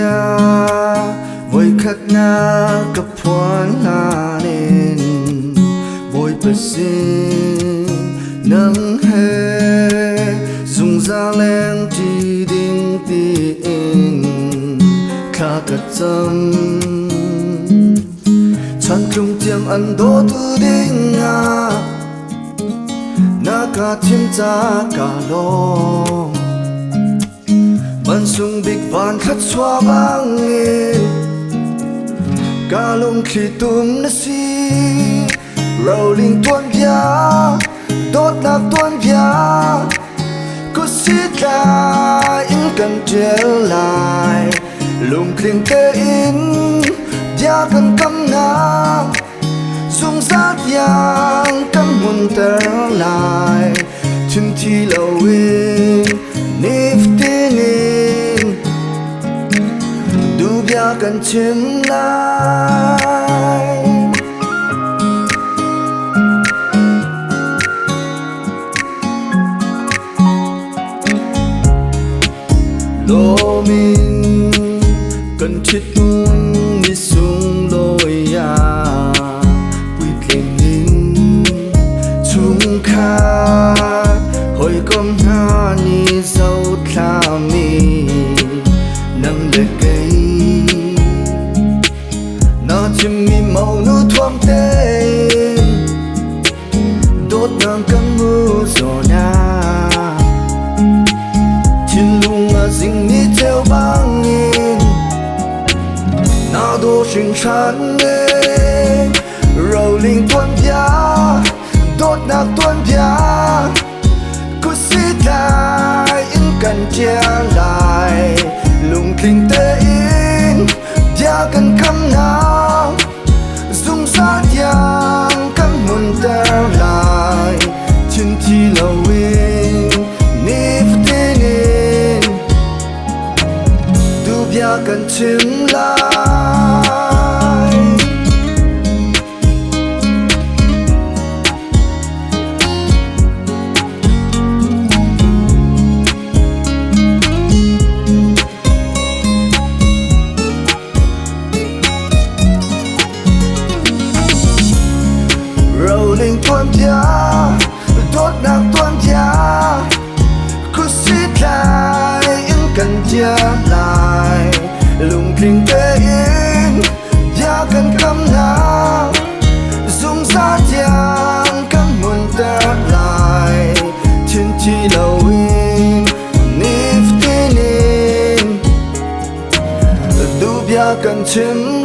gia với khắc na cấp phán là nên với bờ xin nắng hè dùng ra lên chỉ đinh tiền khá cất tâm chăn chung tiếng ăn đô tư đinh à na cả thiên gia cả lo ban sung big van khát xóa băng in cả lông khi tum na si rolling tuôn vía đốt nạc tuôn vía cứ xít ra in cần trở lại lùng kling tê in dia cần cắm na dùng sát yang cắm muôn trở lại chân thi lâu in nếp tin in du bia cần chừng lại lô mình cần chết tuôn đi xuống lối ya quýt lên in chúng khát hồi con ha ni dâu tha mi nâng để cây nó chim mi màu nu thoáng tên đốt ngang căng mưa gió na thiên lung mà dinh mi theo băng in na đô sinh sản lên rolling tuôn vía đốt nạc tuôn vía cứ xít lại in cần chia lại lùng kinh tế in dia cần cắm nào dùng sát yang cắm muôn tơ lại chân thi lâu in nếp tên in du bia cần chừng lại rolling tuôn vía đốt nạc tuôn vía cứ xít lại in cần chia lại lùng kinh tế in dia cần cắm nào dùng sát yang cắm muôn tơ lại thiên chi lâu in nếp tin in du bia cần chừng